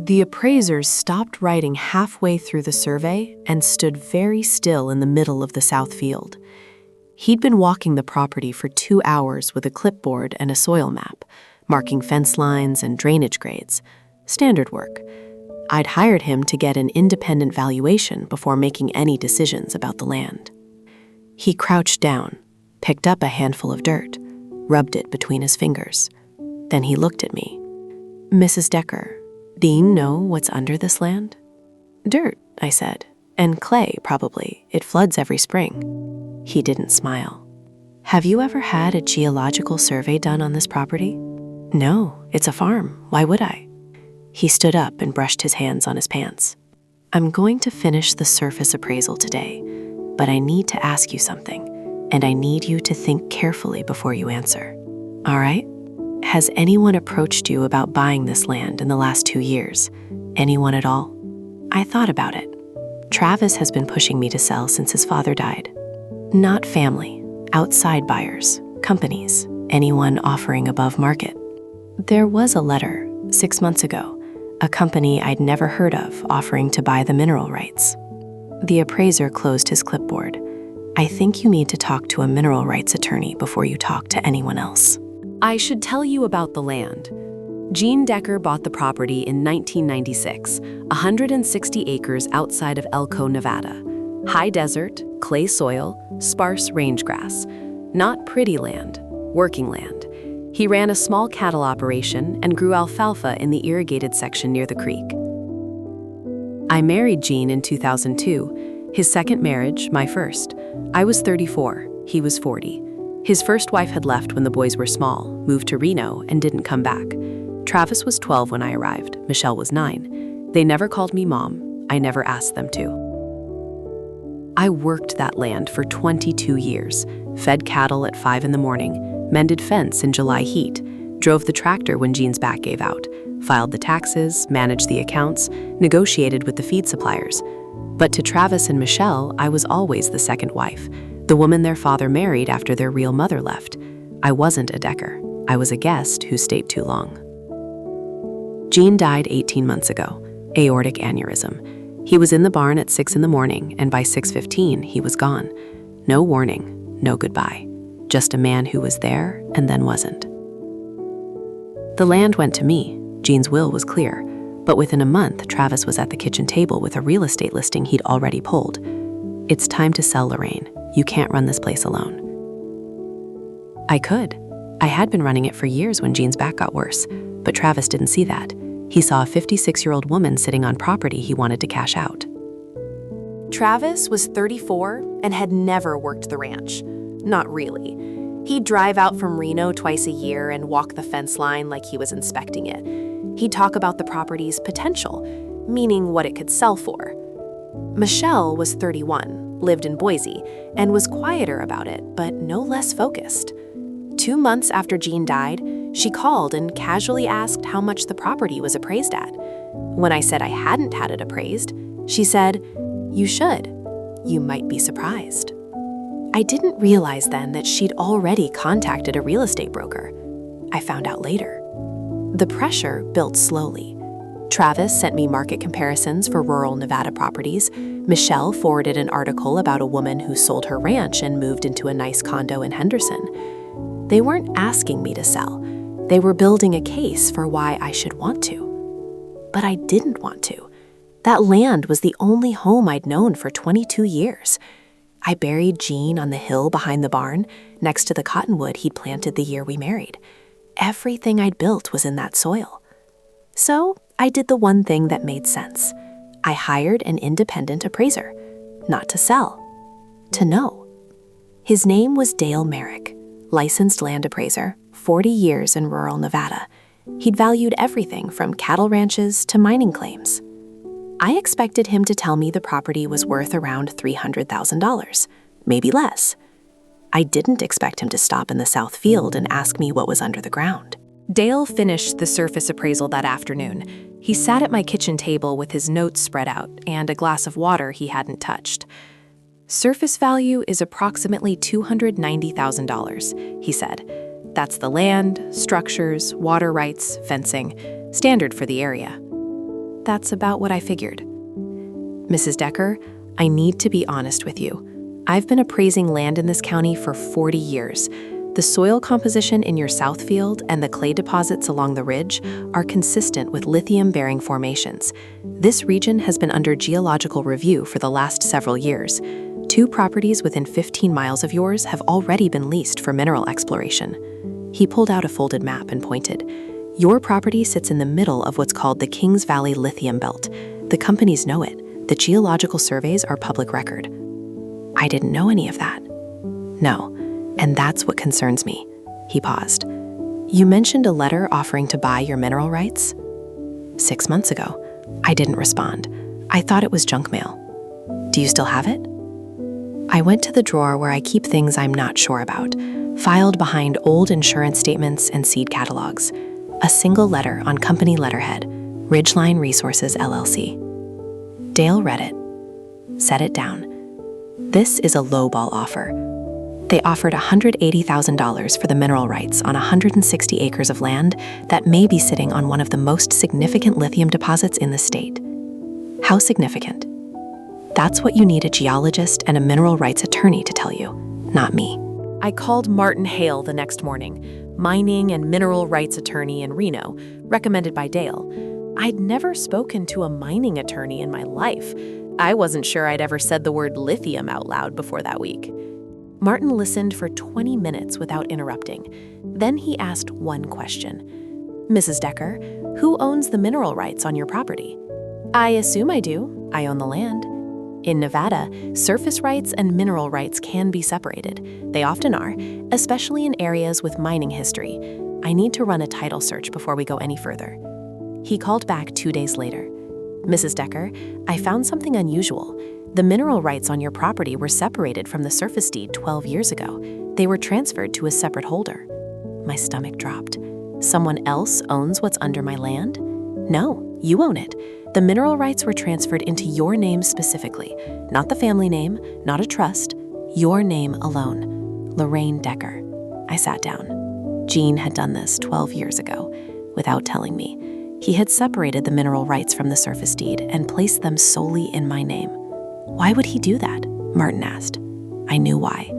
The appraisers stopped writing halfway through the survey and stood very still in the middle of the south field. He'd been walking the property for 2 hours with a clipboard and a soil map, marking fence lines and drainage grades. Standard work. I'd hired him to get an independent valuation before making any decisions about the land. He crouched down, picked up a handful of dirt, rubbed it between his fingers. Then he looked at me. "Mrs. Decker, do you know what's under this land?" "Dirt," I said, "and clay, probably. It floods every spring." He didn't smile. "Have you ever had a geological survey done on this property?" "No, it's a farm. Why would I?" He stood up and brushed his hands on his pants. "I'm going to finish the surface appraisal today, but I need to ask you something, and I need you to think carefully before you answer. All right? Has anyone approached you about buying this land in the last 2 years? Anyone at all?" I thought about it. Travis has been pushing me to sell since his father died. Not family, outside buyers, companies, anyone offering above market. There was a letter 6 months ago, a company I'd never heard of offering to buy the mineral rights. The appraiser closed his clipboard. "I think you need to talk to a mineral rights attorney before you talk to anyone else." I should tell you about the land. Jean Decker bought the property in 1996, 160 acres outside of Elko, Nevada. High desert, clay soil, sparse range grass. Not pretty land, working land. He ran a small cattle operation and grew alfalfa in the irrigated section near the creek. I married Jean in 2002, his second marriage, my first. I was 34, he was 40. His first wife had left when the boys were small, moved to Reno, and didn't come back. Travis was 12 when I arrived, Michelle was 9. They never called me mom, I never asked them to. I worked that land for 22 years, fed cattle at 5 in the morning, mended fence in July heat, drove the tractor when Jean's back gave out, filed the taxes, managed the accounts, negotiated with the feed suppliers. But to Travis and Michelle, I was always the second wife, the woman their father married after their real mother left. I wasn't a Decker. I was a guest who stayed too long. Jean died 18 months ago, aortic aneurysm. He was in the barn at 6 in the morning, and by 6:15, he was gone. No warning, no goodbye. Just a man who was there and then wasn't. The land went to me. Jean's will was clear. But within a month, Travis was at the kitchen table with a real estate listing he'd already pulled. "It's time to sell, Lorraine. You can't run this place alone." I could. I had been running it for years when Jean's back got worse, but Travis didn't see that. He saw a 56-year-old woman sitting on property he wanted to cash out. Travis was 34 and had never worked the ranch. Not really. He'd drive out from Reno twice a year and walk the fence line like he was inspecting it. He'd talk about the property's potential, meaning what it could sell for. Michelle was 31, lived in Boise, and was quieter about it, but no less focused. 2 months after Jean died, she called and casually asked how much the property was appraised at. When I said I hadn't had it appraised, she said, "You should. You might be surprised." I didn't realize then that she'd already contacted a real estate broker. I found out later. The pressure built slowly. Travis sent me market comparisons for rural Nevada properties. Michelle forwarded an article about a woman who sold her ranch and moved into a nice condo in Henderson. They weren't asking me to sell. They were building a case for why I should want to. But I didn't want to. That land was the only home I'd known for 22 years. I buried Jean on the hill behind the barn, next to the cottonwood he'd planted the year we married. Everything I'd built was in that soil. So I did the one thing that made sense. I hired an independent appraiser, not to sell, to know. His name was Dale Merrick, licensed land appraiser, 40 years in rural Nevada. He'd valued everything from cattle ranches to mining claims. I expected him to tell me the property was worth around $300,000, maybe less. I didn't expect him to stop in the south field and ask me what was under the ground. Dale finished the surface appraisal that afternoon. He sat at my kitchen table with his notes spread out and a glass of water he hadn't touched. "Surface value is approximately $290,000, he said. "That's the land, structures, water rights, fencing, standard for the area." That's about what I figured. Mrs. Decker, I need to be honest with you. I've been appraising land in this county for 40 years. The soil composition in your south field and the clay deposits along the ridge are consistent with lithium-bearing formations. This region has been under geological review for the last several years. 2 properties within 15 miles of yours have already been leased for mineral exploration. He pulled out a folded map and pointed. Your property sits in the middle of what's called the Kings Valley Lithium Belt. The companies know it. The geological surveys are public record. I didn't know any of that. No, and that's what concerns me. He paused. You mentioned a letter offering to buy your mineral rights? 6 months ago. I didn't respond. I thought it was junk mail. Do you still have it? I went to the drawer where I keep things I'm not sure about, filed behind old insurance statements and seed catalogs. A single letter on company letterhead, Ridgeline Resources, LLC. Dale read it, set it down. This is a lowball offer. They offered $180,000 for the mineral rights on 160 acres of land that may be sitting on one of the most significant lithium deposits in the state. How significant? That's what you need a geologist and a mineral rights attorney to tell you, not me. I called Martin Hale the next morning, mining and mineral rights attorney in Reno, recommended by Dale. I'd never spoken to a mining attorney in my life. I wasn't sure I'd ever said the word lithium out loud before that week. Martin listened for 20 minutes without interrupting. Then he asked one question. Mrs. Decker, who owns the mineral rights on your property? I assume I do. I own the land. In Nevada, surface rights and mineral rights can be separated. They often are, especially in areas with mining history. I need to run a title search before we go any further. He called back 2 days later. Mrs. Decker, I found something unusual. The mineral rights on your property were separated from the surface deed 12 years ago. They were transferred to a separate holder. My stomach dropped. Someone else owns what's under my land? No, you own it. The mineral rights were transferred into your name specifically, not the family name, not a trust, your name alone, Lorraine Decker. I sat down. Gene had done this 12 years ago, without telling me. He had separated the mineral rights from the surface deed and placed them solely in my name. Why would he do that? Martin asked. I knew why.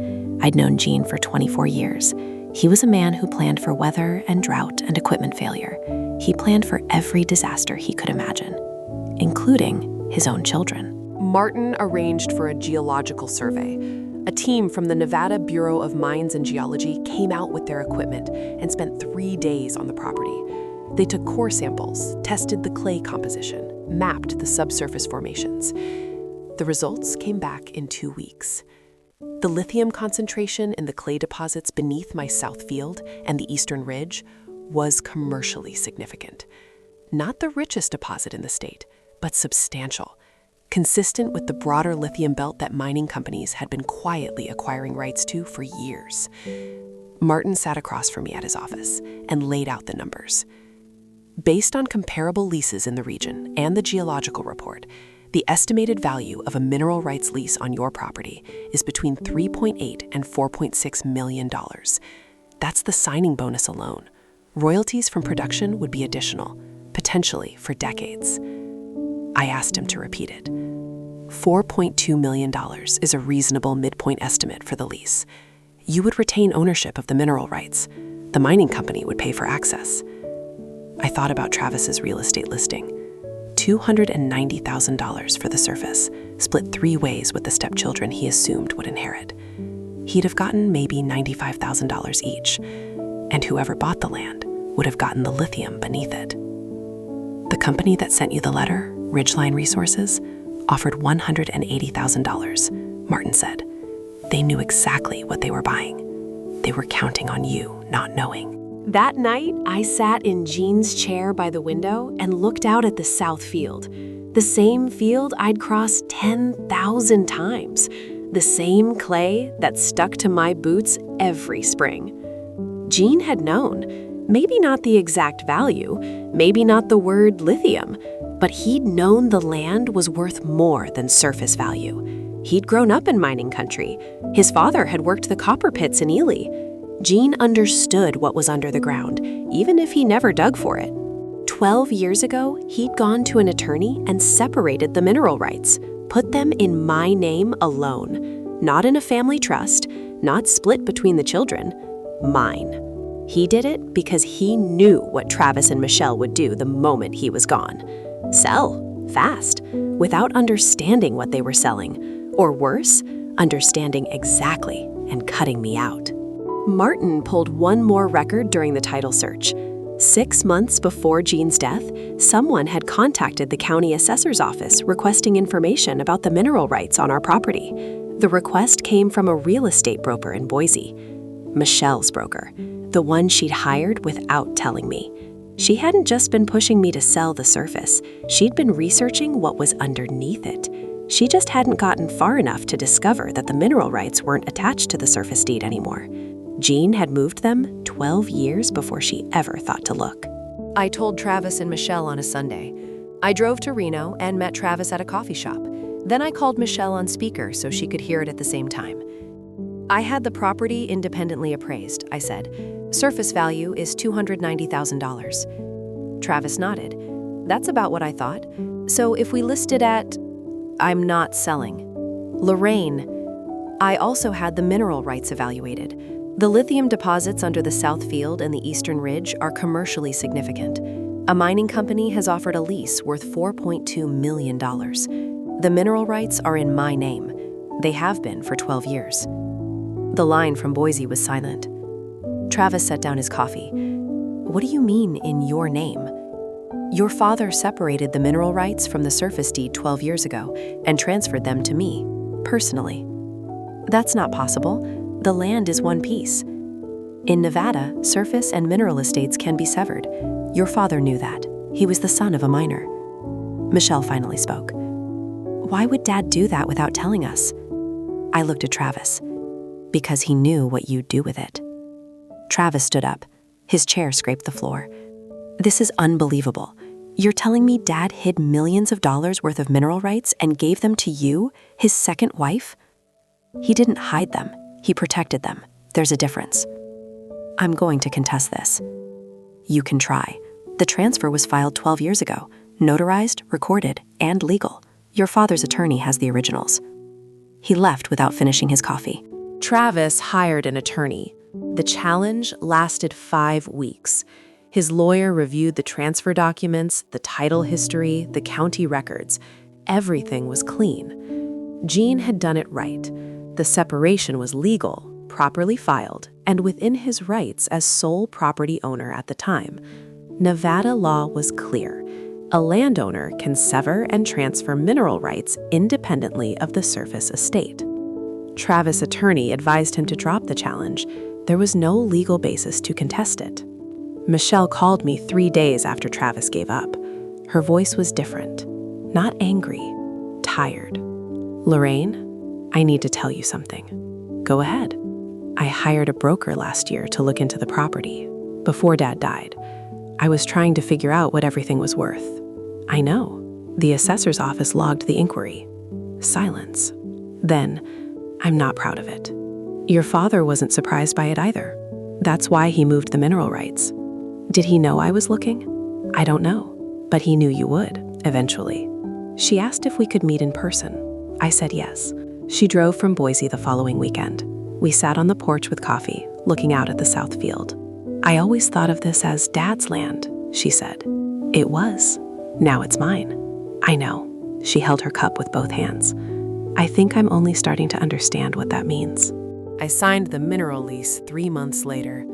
I'd known Gene for 24 years. He was a man who planned for weather and drought and equipment failure. He planned for every disaster he could imagine, including his own children. Martin arranged for a geological survey. A team from the Nevada Bureau of Mines and Geology came out with their equipment and spent 3 days on the property. They took core samples, tested the clay composition, mapped the subsurface formations. The results came back in 2 weeks. The lithium concentration in the clay deposits beneath my south field and the eastern ridge was commercially significant. Not the richest deposit in the state, but substantial, consistent with the broader lithium belt that mining companies had been quietly acquiring rights to for years. Martin sat across from me at his office and laid out the numbers. Based on comparable leases in the region and the geological report, the estimated value of a mineral rights lease on your property is between $3.8 and $4.6 million. That's the signing bonus alone. Royalties from production would be additional, potentially for decades. I asked him to repeat it. $4.2 million is a reasonable midpoint estimate for the lease. You would retain ownership of the mineral rights. The mining company would pay for access. I thought about Travis's real estate listing. $290,000 for the surface, split 3 ways with the stepchildren he assumed would inherit. He'd have gotten maybe $95,000 each, and whoever bought the land would have gotten the lithium beneath it. The company that sent you the letter, Ridgeline Resources, offered $180,000, Martin said. They knew exactly what they were buying. They were counting on you not knowing. That night, I sat in Gene's chair by the window and looked out at the south field. The same field I'd crossed 10,000 times. The same clay that stuck to my boots every spring. Gene had known, maybe not the exact value, maybe not the word lithium, but he'd known the land was worth more than surface value. He'd grown up in mining country. His father had worked the copper pits in Ely. Gene understood what was under the ground, even if he never dug for it. 12 years ago, he'd gone to an attorney and separated the mineral rights, put them in my name alone. Not in a family trust, not split between the children. Mine. He did it because he knew what Travis and Michelle would do the moment he was gone. Sell. Fast. Without understanding what they were selling. Or worse, understanding exactly and cutting me out. Martin pulled one more record during the title search. 6 months before Jean's death, someone had contacted the county assessor's office requesting information about the mineral rights on our property. The request came from a real estate broker in Boise. Michelle's broker, the one she'd hired without telling me. She hadn't just been pushing me to sell the surface, she'd been researching what was underneath it. She just hadn't gotten far enough to discover that the mineral rights weren't attached to the surface deed anymore. Jean had moved them 12 years before she ever thought to look. I told Travis and Michelle on a Sunday. I drove to Reno and met Travis at a coffee shop. Then I called Michelle on speaker so she could hear it at the same time. I had the property independently appraised, I said. Surface value is $290,000. Travis nodded. That's about what I thought. So if we listed at... I'm not selling. Lorraine, I also had the mineral rights evaluated. The lithium deposits under the South Field and the Eastern Ridge are commercially significant. A mining company has offered a lease worth $4.2 million. The mineral rights are in my name. They have been for 12 years. The line from Boise was silent. Travis set down his coffee. What do you mean, in your name? Your father separated the mineral rights from the surface deed 12 years ago and transferred them to me, personally. That's not possible. The land is one piece. In Nevada, surface and mineral estates can be severed. Your father knew that. He was the son of a miner. Michelle finally spoke. Why would Dad do that without telling us? I looked at Travis. Because he knew what you'd do with it. Travis stood up. His chair scraped the floor. This is unbelievable. You're telling me Dad hid millions of dollars worth of mineral rights and gave them to you, his second wife? He didn't hide them. He protected them. There's a difference. I'm going to contest this. You can try. The transfer was filed 12 years ago, notarized, recorded, and legal. Your father's attorney has the originals. He left without finishing his coffee. Travis hired an attorney. The challenge lasted 5 weeks. His lawyer reviewed the transfer documents, the title history, the county records. Everything was clean. Jean had done it right. The separation was legal, properly filed, and within his rights as sole property owner at the time. Nevada law was clear. A landowner can sever and transfer mineral rights independently of the surface estate. Travis' attorney advised him to drop the challenge. There was no legal basis to contest it. Michelle called me 3 days after Travis gave up. Her voice was different. Not angry, tired. Lorraine, I need to tell you something. Go ahead. I hired a broker last year to look into the property. Before Dad died, I was trying to figure out what everything was worth. I know. The assessor's office logged the inquiry. Silence. Then, I'm not proud of it. Your father wasn't surprised by it either. That's why he moved the mineral rights. Did he know I was looking? I don't know, but he knew you would, eventually. She asked if we could meet in person. I said yes. She drove from Boise the following weekend. We sat on the porch with coffee, looking out at the South Field. I always thought of this as Dad's land, she said. It was. Now it's mine. I know. She held her cup with both hands. I think I'm only starting to understand what that means. I signed the mineral lease 3 months later.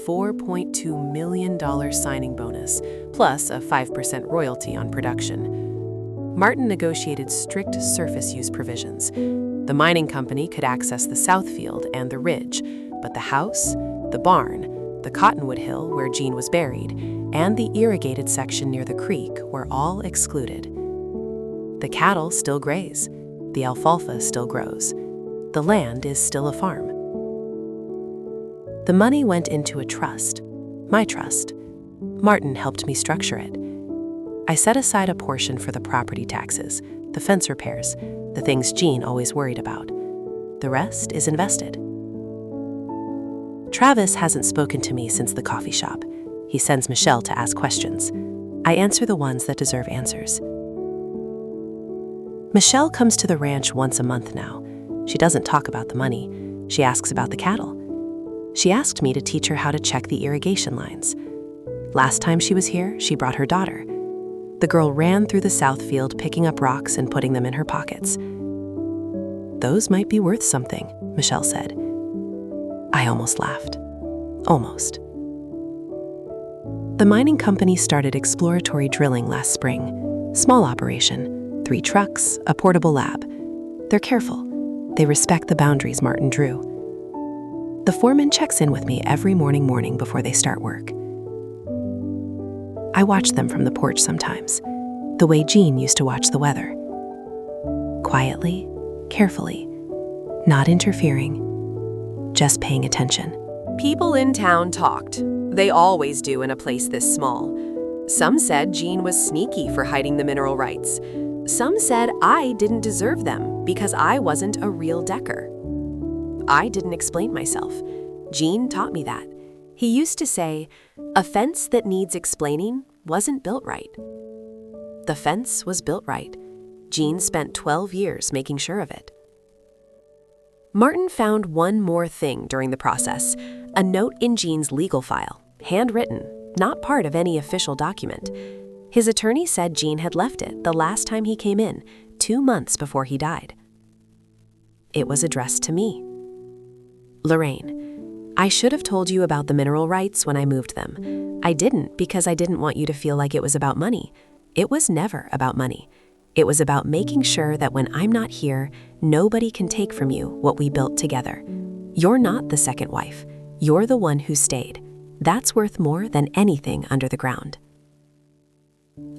$4.2 million signing bonus, plus a 5% royalty on production. Martin negotiated strict surface use provisions. The mining company could access the South Field and the Ridge, but the house, the barn, the Cottonwood Hill where Jean was buried, and the irrigated section near the creek were all excluded. The cattle still graze. The alfalfa still grows. The land is still a farm. The money went into a trust, my trust. Martin helped me structure it. I set aside a portion for the property taxes, the fence repairs, the things Jean always worried about. The rest is invested. Travis hasn't spoken to me since the coffee shop. He sends Michelle to ask questions. I answer the ones that deserve answers. Michelle comes to the ranch once a month now. She doesn't talk about the money. She asks about the cattle. She asked me to teach her how to check the irrigation lines. Last time she was here, she brought her daughter. The girl ran through the south field picking up rocks and putting them in her pockets. "Those might be worth something," Michelle said. I almost laughed. Almost. The mining company started exploratory drilling last spring. Small operation, 3 trucks, a portable lab. They're careful. They respect the boundaries Martin drew. The foreman checks in with me every morning before they start work. I watch them from the porch sometimes, the way Jean used to watch the weather. Quietly, carefully, not interfering, just paying attention. People in town talked. They always do in a place this small. Some said Jean was sneaky for hiding the mineral rights. Some said I didn't deserve them because I wasn't a real Decker. I didn't explain myself. Jean taught me that. He used to say, "A fence that needs explaining wasn't built right." The fence was built right. Jean spent 12 years making sure of it. Martin found one more thing during the process, a note in Jean's legal file, handwritten, not part of any official document. His attorney said Jean had left it the last time he came in, 2 months before he died. It was addressed to me. Lorraine, I should have told you about the mineral rights when I moved them. I didn't because I didn't want you to feel like it was about money. It was never about money. It was about making sure that when I'm not here, nobody can take from you what we built together. You're not the second wife. You're the one who stayed. That's worth more than anything under the ground.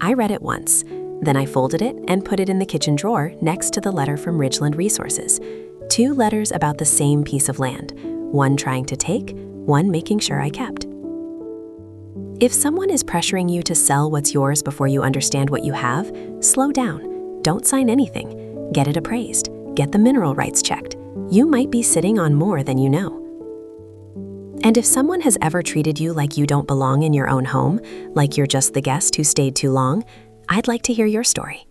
I read it once. Then I folded it and put it in the kitchen drawer next to the letter from Ridgeland Resources. 2 letters about the same piece of land, one trying to take, one making sure I kept. If someone is pressuring you to sell what's yours before you understand what you have, slow down. Don't sign anything. Get it appraised. Get the mineral rights checked. You might be sitting on more than you know. And if someone has ever treated you like you don't belong in your own home, like you're just the guest who stayed too long, I'd like to hear your story.